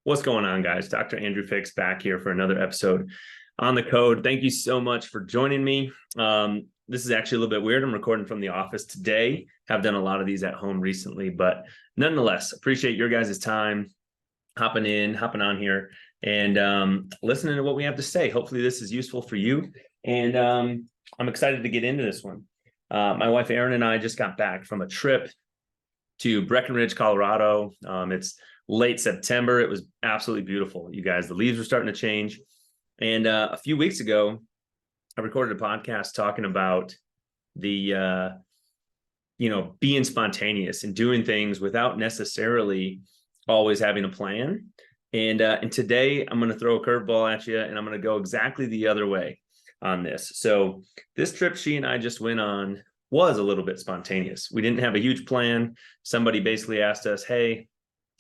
What's going on, guys? Dr. Andrew Fix back here for another episode on the code. Thank you so much for joining me. This is actually a little bit weird. I'm recording from the office today. Have done a lot of these at home recently, but nonetheless, appreciate your guys' time hopping on here and listening to what we have to say. Hopefully this is useful for you. And I'm excited to get into this one. My wife, Erin, and I just got back from a trip to Breckenridge, Colorado. It's late September. It was absolutely beautiful, you guys. The leaves were starting to change. And a few weeks ago, I recorded a podcast talking about the, being spontaneous and doing things without necessarily always having a plan. And today I'm going to throw a curveball at you, and I'm going to go exactly the other way on this. So this trip she and I just went on was a little bit spontaneous. We didn't have a huge plan. Somebody basically asked us, hey,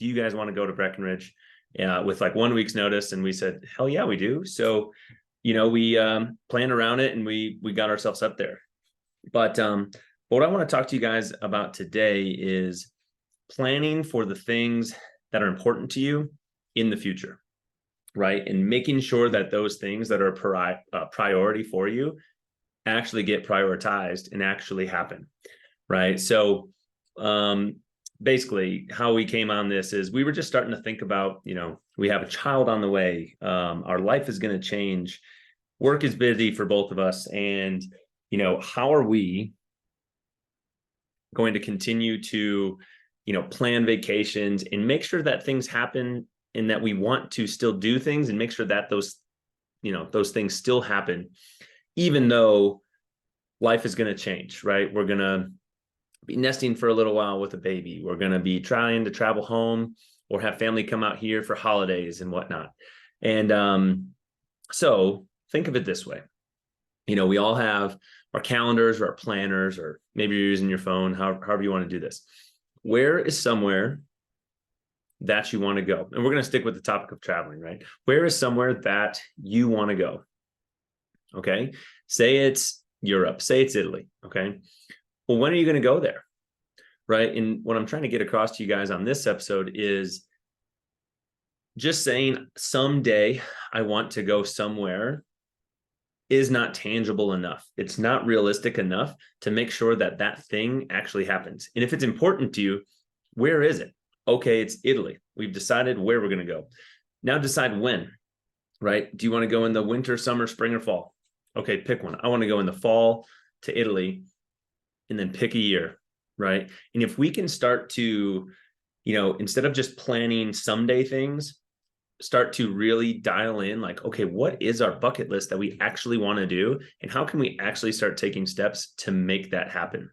do you guys want to go to Breckenridge with like 1 week's notice? And we said, hell yeah, we do. So, we planned around it and we got ourselves up there. But what I want to talk to you guys about today is planning for the things that are important to you in the future, right? And making sure that those things that are a priority for you actually get prioritized and actually happen, right? So basically how we came on this is we were just starting to think about, we have a child on the way. Our life is going to change. Work is busy for both of us. And, how are we going to continue to, plan vacations and make sure that things happen and that we want to still do things and make sure that those things still happen, even though life is going to change, right? We're going to be nesting for a little while with a baby. We're going to be trying to travel home or have family come out here for holidays and whatnot. And so think of it this way. We all have our calendars or our planners, or maybe you're using your phone, however you want to do this. Where is somewhere that you want to go? And we're going to stick with the topic of traveling, right? Where is somewhere that you want to go? Okay. Say it's Europe, say it's Italy. Okay. Well, when are you going to go there? Right. And what I'm trying to get across to you guys on this episode is just saying someday I want to go somewhere is not tangible enough. It's not realistic enough to make sure that that thing actually happens. And if it's important to you, where is it? Okay, it's Italy. We've decided where we're going to go. Now decide when, right? Do you want to go in the winter, summer, spring, or fall? Okay, pick one. I want to go in the fall to Italy, and then pick a year, right? And if we can start to, instead of just planning someday things, start to really dial in like, okay, what is our bucket list that we actually want to do? And how can we actually start taking steps to make that happen?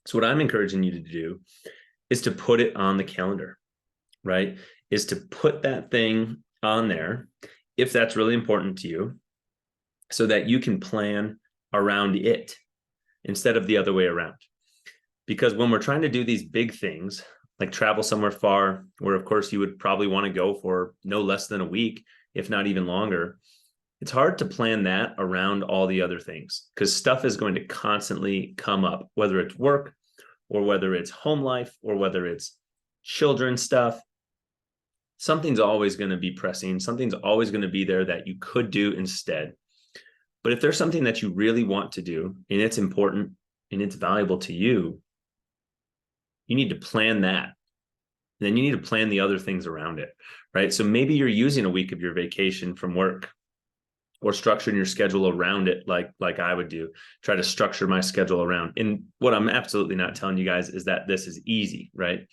So what I'm encouraging you to do is to put it on the calendar, right? Is to put that thing on there if that's really important to you so that you can plan around it instead of the other way around. Because when we're trying to do these big things, like travel somewhere far, where of course you would probably want to go for no less than a week, if not even longer, it's hard to plan that around all the other things because stuff is going to constantly come up, whether it's work or whether it's home life or whether it's children's stuff. Something's always going to be pressing. Something's always going to be there that you could do instead. But if there's something that you really want to do and it's important and it's valuable to you, you need to plan that. And then you need to plan the other things around it, right? So maybe you're using a week of your vacation from work or structuring your schedule around it like I would do. Try to structure my schedule around. And what I'm absolutely not telling you guys is that this is easy, right?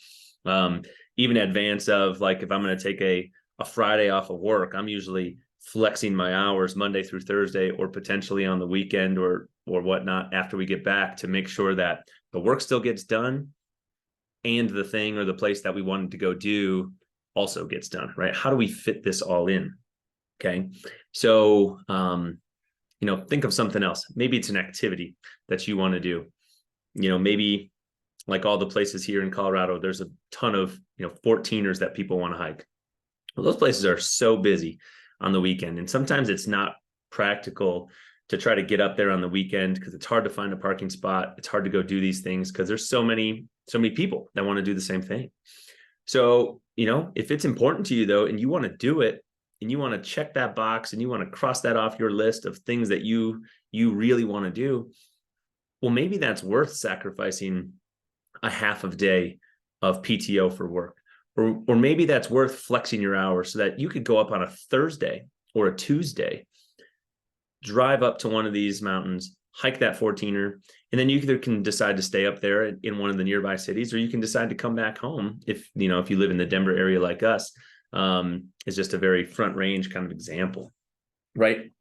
Even in advance of like, if I'm going to take a Friday off of work, I'm usually flexing my hours Monday through Thursday or potentially on the weekend or whatnot after we get back to make sure that the work still gets done and the thing or the place that we wanted to go do also gets done, right? How do we fit this all in? Okay. So, think of something else. Maybe it's an activity that you want to do. Maybe like all the places here in Colorado, there's a ton of, 14ers that people want to hike. Well, those places are so busy on the weekend. And sometimes it's not practical to try to get up there on the weekend because it's hard to find a parking spot. It's hard to go do these things because there's so many people that want to do the same thing. So, if it's important to you though, and you want to do it and you want to check that box and you want to cross that off your list of things that you really want to do, well, maybe that's worth sacrificing a half of day of PTO for work. Or maybe that's worth flexing your hours so that you could go up on a Thursday or a Tuesday, drive up to one of these mountains, hike that 14er, and then you either can decide to stay up there in one of the nearby cities, or you can decide to come back home if you live in the Denver area like us. It's just a very front range kind of example, right?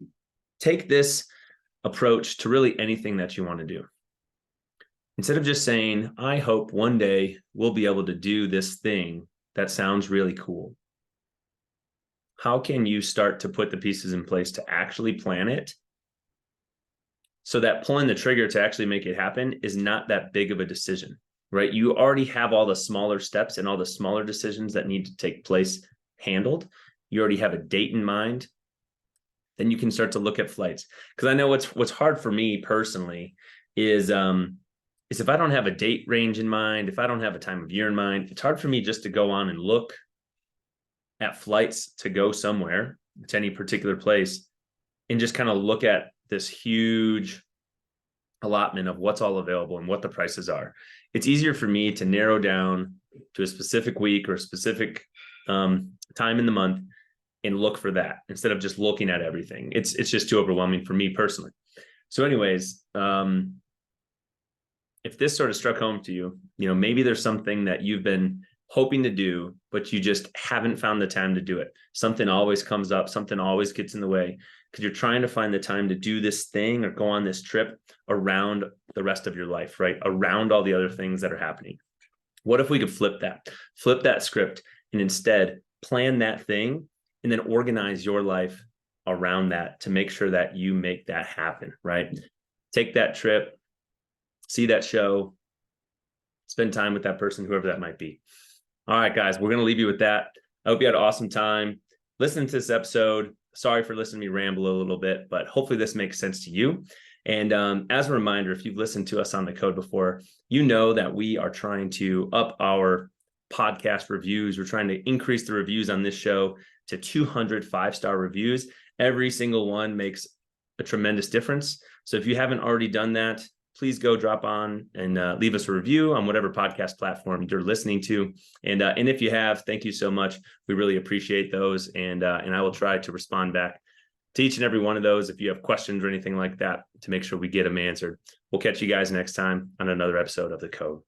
Take this approach to really anything that you want to do. Instead of just saying, I hope one day we'll be able to do this thing that sounds really cool. How can you start to put the pieces in place to actually plan it so that pulling the trigger to actually make it happen is not that big of a decision, right? You already have all the smaller steps and all the smaller decisions that need to take place handled. You already have a date in mind. Then you can start to look at flights. Because I know what's hard for me personally is if I don't have a date range in mind, if I don't have a time of year in mind, it's hard for me just to go on and look at flights to go somewhere, to any particular place, and just kind of look at this huge allotment of what's all available and what the prices are. It's easier for me to narrow down to a specific week or a specific time in the month and look for that instead of just looking at everything. It's just too overwhelming for me personally. So anyways, if this sort of struck home to you, maybe there's something that you've been hoping to do, but you just haven't found the time to do it. Something always comes up, something always gets in the way because you're trying to find the time to do this thing or go on this trip around the rest of your life, right? Around all the other things that are happening. What if we could flip that script and instead plan that thing and then organize your life around that to make sure that you make that happen, right? Take that trip, see that show, spend time with that person, whoever that might be. All right, guys, we're going to leave you with that. I hope you had an awesome time listening to this episode. Sorry for listening to me ramble a little bit, but hopefully this makes sense to you. And as a reminder, if you've listened to us on The Code before, you know that we are trying to up our podcast reviews. We're trying to increase the reviews on this show to 200 5-star reviews. Every single one makes a tremendous difference. So if you haven't already done that, please go drop on and leave us a review on whatever podcast platform you're listening to. And if you have, thank you so much. We really appreciate those. And I will try to respond back to each and every one of those if you have questions or anything like that to make sure we get them answered. We'll catch you guys next time on another episode of The Code.